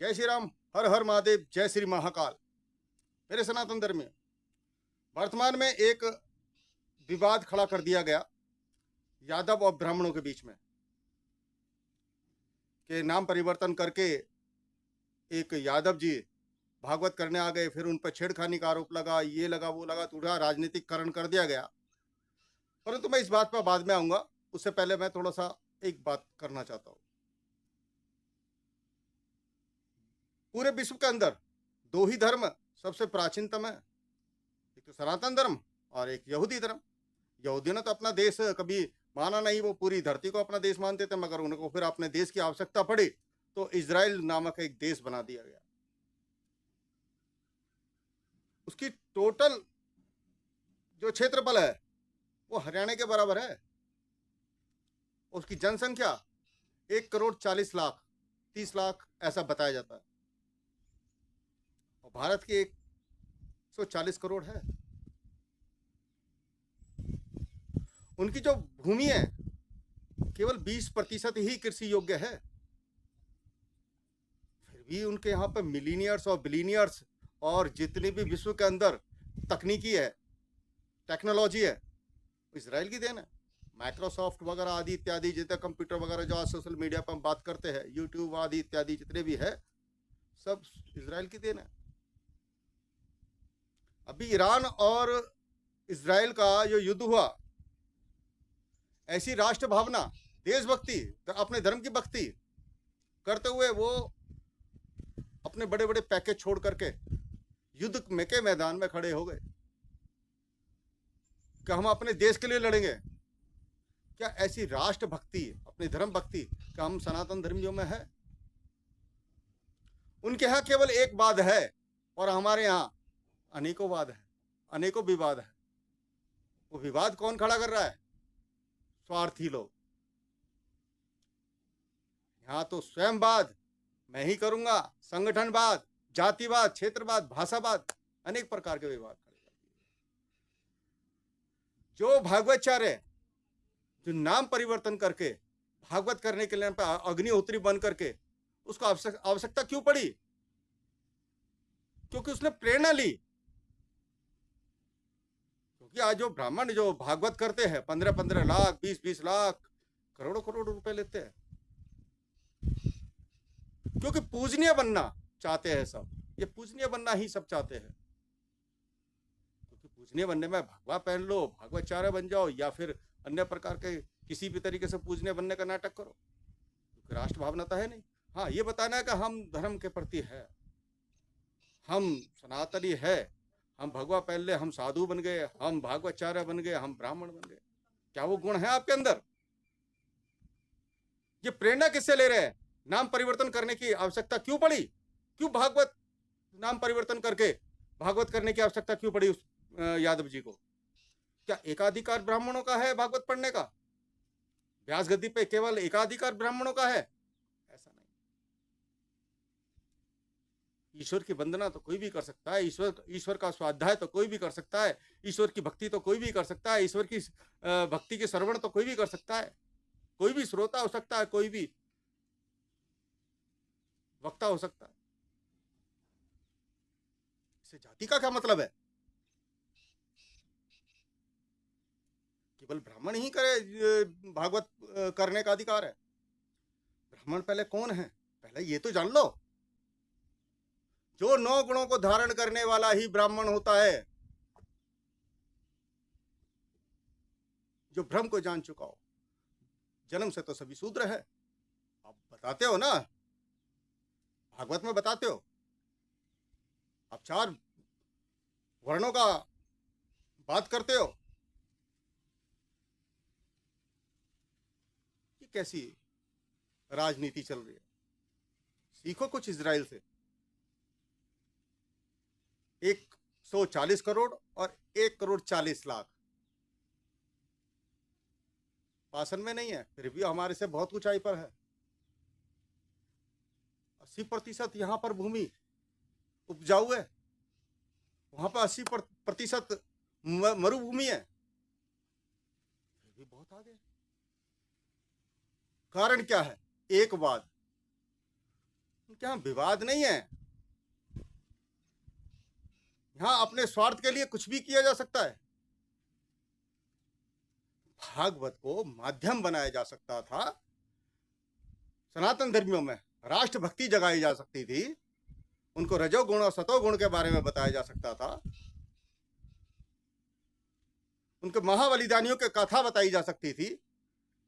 जय श्री राम, हर हर महादेव, जय श्री महाकाल। मेरे सनातन धर्म में वर्तमान में एक विवाद खड़ा कर दिया गया यादव और ब्राह्मणों के बीच में कि नाम परिवर्तन करके एक यादव जी भागवत करने आ गए, फिर उन पर छेड़खानी का आरोप लगा, ये लगा वो लगा, थोड़ा राजनीतिकरण कर दिया गया। परंतु मैं इस बात पर बाद में आऊंगा, उससे पहले मैं थोड़ा सा एक बात करना चाहता हूं। पूरे विश्व के अंदर दो ही धर्म सबसे प्राचीनतम है, एक तो सनातन धर्म और एक यहूदी धर्म। यहूदियों ने तो अपना देश कभी माना नहीं, वो पूरी धरती को अपना देश मानते थे, मगर उनको फिर अपने देश की आवश्यकता पड़ी तो इजराइल नामक एक देश बना दिया गया। उसकी टोटल जो क्षेत्रफल है वो हरियाणा के बराबर है। उसकी जनसंख्या 1,40,00,000 30 लाख ऐसा बताया जाता है, और भारत की 140 करोड़ है। उनकी जो भूमि है केवल 20% ही कृषि योग्य है। फिर भी उनके यहाँ पर मिलीनियर्स और बिलीनियर्स और जितनी भी विश्व के अंदर तकनीकी है, टेक्नोलॉजी है, इजराइल की देन है। माइक्रोसॉफ्ट वगैरह आदि इत्यादि जितने कंप्यूटर वगैरह जो आज सोशल मीडिया पर हम बात करते हैं, यूट्यूब आदि इत्यादि जितने भी है, सब इजराइल की देन है। अभी ईरान और इजराइल का जो युद्ध हुआ, ऐसी राष्ट्र भावना, देशभक्ति, अपने धर्म की भक्ति करते हुए वो अपने बड़े बड़े पैकेज छोड़ करके युद्ध में के मैदान में खड़े हो गए कि हम अपने देश के लिए लड़ेंगे। क्या ऐसी राष्ट्र भक्ति, अपनी धर्म भक्ति क्या हम सनातन धर्मियों में है? उनके यहाँ केवल एक वाद है और हमारे यहाँ अनेकों वाद है, अनेकों विवाद है। वो विवाद कौन खड़ा कर रहा है? स्वार्थी लोग। यहां तो स्वयंवाद मैं ही करूंगा, संगठनवाद, जातिवाद, क्षेत्रवाद, भाषावाद, अनेक प्रकार के विवाद खड़े कर दिए। जो भागवताचार्य जो नाम परिवर्तन करके भागवत करने के लिए अग्निहोत्री बन करके, उसको आवश्यकता क्यों पड़ी? क्योंकि उसने प्रेरणा ली। क्योंकि आज जो ब्राह्मण जो भागवत करते हैं 15-15 लाख, 20-20 लाख, करोड़ों करोड़ रुपए लेते हैं, क्योंकि पूजनीय बनना चाहते हैं सब। ये पूजनीय बनना ही सब चाहते हैं, क्योंकि पूजनीय बनने में भगवा पहन लो, भागवताचार्य बन जाओ, या फिर अन्य प्रकार के किसी भी तरीके से पूजनीय बनने का नाटक करो, क्योंकि राष्ट्र भावना तो है नहीं। हाँ, ये बताना है कि हम धर्म के प्रति है, हम सनातनी है, हम भगवा पहन ले, हम साधु बन गए, हम भागवताचार्य बन गए, हम ब्राह्मण बन गए। क्या वो गुण है आपके अंदर? ये प्रेरणा किससे ले रहे हैं? नाम परिवर्तन करने की आवश्यकता क्यों पड़ी? क्यों भागवत नाम परिवर्तन करके भागवत करने की आवश्यकता क्यों पड़ी उस यादव जी को? क्या एकाधिकार ब्राह्मणों का है भागवत पढ़ने का? व्यास गद्दी पे केवल एकाधिकार ब्राह्मणों का है? ऐसा नहीं। ईश्वर की वंदना तो कोई भी कर सकता है, ईश्वर का स्वाध्याय तो कोई भी कर सकता है, ईश्वर की भक्ति तो कोई भी कर सकता है, ईश्वर की भक्ति के श्रवण तो कोई भी कर सकता है, कोई भी श्रोता हो सकता है, कोई भी वक्ता हो सकता है। इससे जाति का क्या मतलब है? केवल ब्राह्मण ही करे भागवत करने का अधिकार है? ब्राह्मण पहले कौन है, पहले ये तो जान लो। जो 9 गुणों को धारण करने वाला ही ब्राह्मण होता है, जो ब्रह्म को जान चुका हो। जन्म से तो सभी शूद्र है। आप बताते हो ना, भागवत में बताते हो, आप 4 वर्णों का बात करते हो। ये कैसी राजनीति चल रही है? सीखो कुछ इजराइल से। 140 करोड़ और 1,40,00,000 शासन में नहीं है, फिर भी हमारे से बहुत ऊंचाई पर है। 80% यहाँ पर भूमि उपजाऊ है, वहां पर 80% मरुभूमि है, फिर भी बहुत आगे। कारण क्या है? एक वाद। उनके यहाँ विवाद नहीं है। यहाँ अपने स्वार्थ के लिए कुछ भी किया जा सकता है। भागवत को माध्यम बनाया जा सकता था, सनातन धर्मियों में राष्ट्रभक्ति जगाई जा सकती थी, उनको रजोगुण और सतोगुण के बारे में बताया जा सकता था, उनके महाबलिदानियों की कथा बताई जा सकती थी,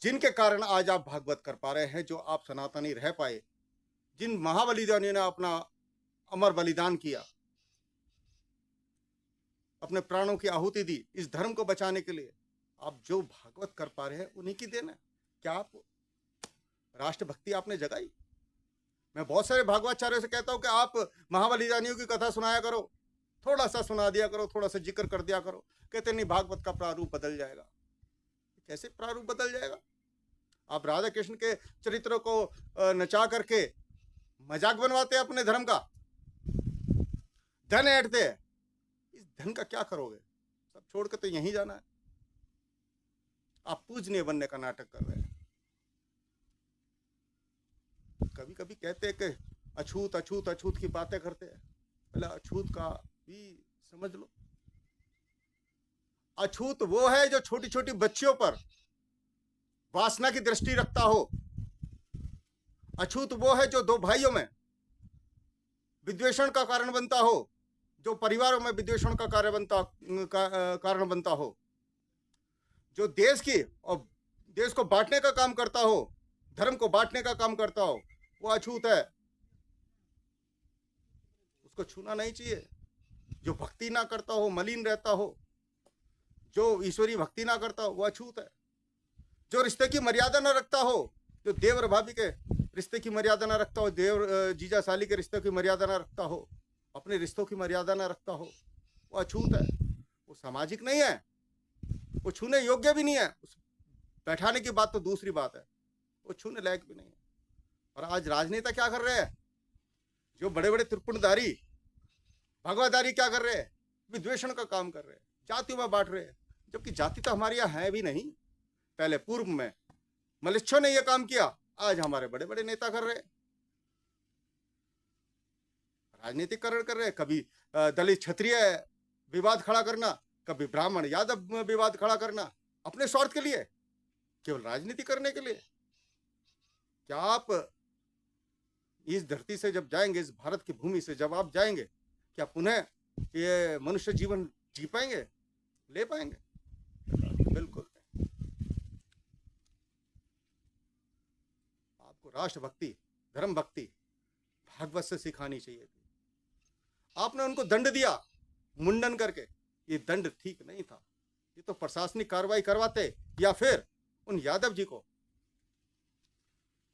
जिनके कारण आज आप भागवत कर पा रहे हैं, जो आप सनातनी रह पाए, जिन महाबलिदानियों ने अपना अमर बलिदान किया, अपने प्राणों की आहुति दी इस धर्म को बचाने के लिए। आप जो भागवत कर पा रहे हैं उन्हीं की देन है। क्या आप राष्ट्रभक्ति आपने जगाई? मैं बहुत सारे भागवताचार्यों से कहता हूं कि आप महाबलिदानियों की कथा सुनाया करो, थोड़ा सा सुना दिया करो, थोड़ा सा जिक्र कर दिया करो। कहते नहीं, भागवत का प्रारूप बदल जाएगा। कैसे प्रारूप बदल जाएगा? आप राधा कृष्ण के चरित्रों को नचा करके मजाक बनवाते हैं अपने धर्म का, धन ऐंठते हैं। इस धन का क्या करोगे? सब छोड़ के तो यहीं जाना है। आप पूजनीय बनने का नाटक कर रहे हैं। कभी कभी कहते हैं कि अछूत अछूत अछूत की बातें करते हैं। पहले अछूत का भी समझ लो। अछूत वो है जो छोटी छोटी बच्चियों पर वासना की दृष्टि रखता हो। अछूत वो है जो दो भाइयों में विद्वेषण का कारण बनता हो, जो परिवारों में विद्वेषण का कारण बनता हो, जो देश की और देश को बांटने का काम करता हो, धर्म को बांटने का काम करता हो, वो अछूत है। उसको छूना नहीं चाहिए। जो भक्ति ना करता हो, मलिन रहता हो, जो ईश्वरी भक्ति ना करता हो, वो अछूत है। जो रिश्ते की मर्यादा ना रखता हो, जो देवर भाभी के रिश्ते की मर्यादा ना रखता हो, देवर जीजा साली के रिश्ते की मर्यादा ना रखता हो, अपने रिश्तों की मर्यादा ना रखता हो, वो अछूत है। वो सामाजिक नहीं है, वो छूने योग्य भी नहीं है। बैठाने की बात तो दूसरी बात है, वो छूने लायक भी नहीं है। और आज राजनेता क्या कर रहे हैं? जो बड़े बड़े त्रिपुणधारी भगवाधारी क्या कर रहे हैं? विद्वेषण का काम कर रहे हैं, जातियों में बांट रहे हैं, जबकि जाति तो हमारे यहाँ है भी नहीं। पहले पूर्व में मलेच्छों ने यह काम किया, आज हमारे बड़े बड़े नेता कर रहे हैं। राजनीतिकरण कर रहे हैं। कभी दलित क्षत्रिय विवाद खड़ा करना, कभी ब्राह्मण यादव विवाद खड़ा करना, अपने स्वार्थ के लिए, केवल राजनीति करने के लिए। क्या आप इस धरती से जब जाएंगे, इस भारत की भूमि से जब आप जाएंगे, क्या पुनः ये मनुष्य जीवन जी पाएंगे, ले पाएंगे? बिल्कुल नहीं। आपको राष्ट्रभक्ति, धर्म भक्ति भागवत से सिखानी चाहिए थी। आपने उनको दंड दिया मुंडन करके, ये दंड ठीक नहीं था। ये तो प्रशासनिक कार्रवाई करवाते, या फिर उन यादव जी को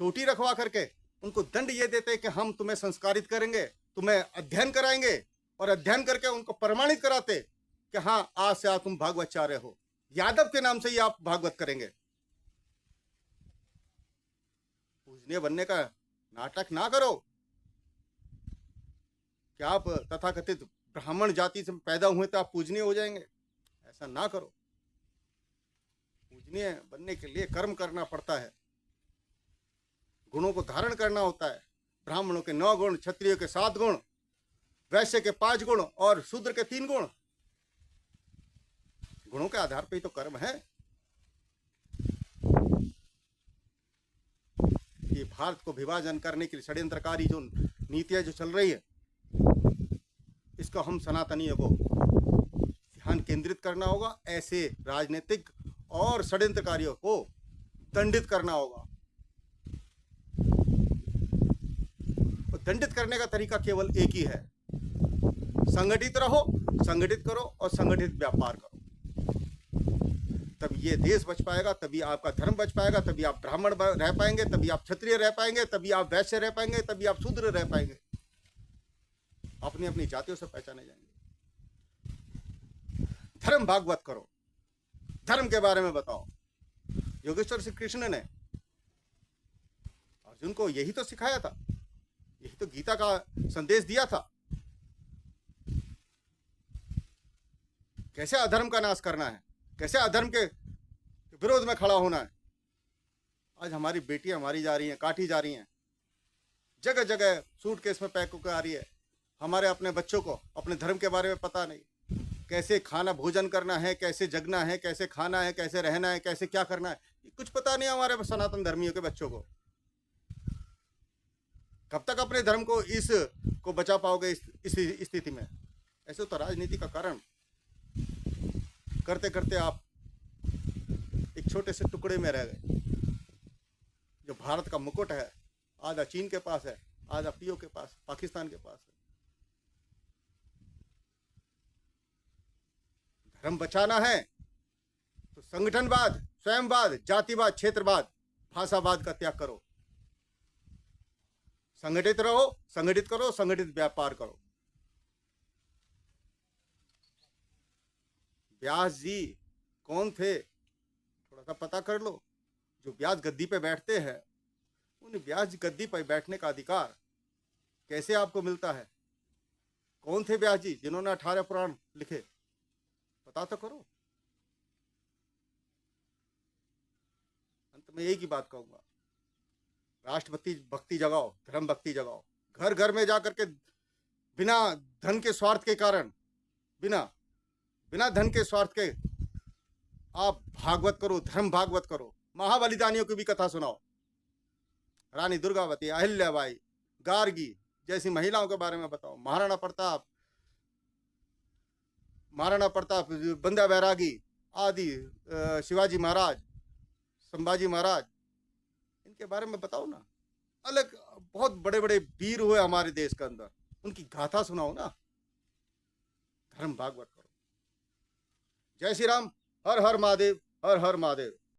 चोटी रखवा करके उनको दंड ये देते कि हम तुम्हें संस्कारित करेंगे, तुम्हें अध्ययन कराएंगे, और अध्ययन करके उनको प्रमाणित कराते कि हाँ, आज से आप तुम भागवताचार्य हो, यादव के नाम से ही आप भागवत करेंगे। पूजनीय बनने का नाटक ना करो। क्या आप तथाकथित ब्राह्मण जाति से पैदा हुए तो आप पूजनीय हो जाएंगे? ऐसा ना करो। पूजनीय बनने के लिए कर्म करना पड़ता है, गुणों को धारण करना होता है। ब्राह्मणों के 9 गुण, क्षत्रियों के 7 गुण, वैश्य के 5 गुण और शूद्र के 3 गुण। गुणों के आधार पर ही तो कर्म है। ये भारत को विभाजन करने के लिए षड्यंत्रकारी जो नीतियां जो चल रही है, इसको हम सनातनियों को ध्यान केंद्रित करना होगा। ऐसे राजनीतिक और षड्यंत्रकारियों को दंडित करना होगा। और दंडित करने का तरीका केवल एक ही है, संगठित रहो, संगठित करो और संगठित व्यापार करो। तब ये देश बच पाएगा, तभी आपका धर्म बच पाएगा, तभी आप ब्राह्मण रह पाएंगे, तभी आप क्षत्रिय रह पाएंगे, तभी आप वैश्य रह पाएंगे, तभी आप शूद्र रह पाएंगे। अपनी अपनी जातियों से पहचाने जाएंगे। धर्म भागवत करो, धर्म के बारे में बताओ। योगेश्वर श्री कृष्ण ने अर्जुन को यही तो सिखाया था, यही तो गीता का संदेश दिया था। कैसे अधर्म का नाश करना है, कैसे अधर्म के विरोध में खड़ा होना है। आज हमारी बेटियां मारी जा रही हैं, काटी जा रही हैं, जगह जगह सूटकेस में पैक होकर आ रही है। हमारे अपने बच्चों को अपने धर्म के बारे में पता नहीं, कैसे खाना भोजन करना है, कैसे जगना है, कैसे खाना है, कैसे रहना है, कैसे क्या करना है, कुछ पता नहीं हमारे सनातन धर्मियों के बच्चों को। कब तक अपने धर्म को इस को बचा पाओगे इस स्थिति में? ऐसे तो राजनीति का कारण करते करते आप एक छोटे से टुकड़े में रह गए। जो भारत का मुकुट है आधा चीन के पास है, आधा पीओ के पास, पाकिस्तान के पास है। धर्म बचाना है तो संगठनवाद, स्वयंवाद, जातिवाद, क्षेत्रवाद, भाषावाद का त्याग करो। संगठित रहो, संगठित करो, संगठित व्यापार करो। व्यास जी कौन थे थोड़ा सा पता कर लो। जो व्यास गद्दी पे बैठते हैं उन व्यास गद्दी पर बैठने का अधिकार कैसे आपको मिलता है? कौन थे व्यास जी जिन्होंने 18 पुराण लिखे? पता तो करो। अंत में एक ही बात कहूंगा, राष्ट्रभक्ति भक्ति जगाओ, धर्म भक्ति जगाओ। घर घर में जाकर के बिना धन के स्वार्थ के कारण, बिना धन के स्वार्थ के आप भागवत करो, धर्म भागवत करो। महाबलिदानियों की भी कथा सुनाओ। रानी दुर्गावती, अहिल्याबाई, गार्गी जैसी महिलाओं के बारे में बताओ। महाराणा प्रताप, बंदा बैरागी आदि, शिवाजी महाराज, संभाजी महाराज, इनके बारे में बताओ ना। अलग बहुत बड़े बड़े वीर हुए हमारे देश के अंदर, उनकी गाथा सुनाओ ना। धर्म भागवत करो। जय श्री राम। हर हर महादेव, हर हर महादेव।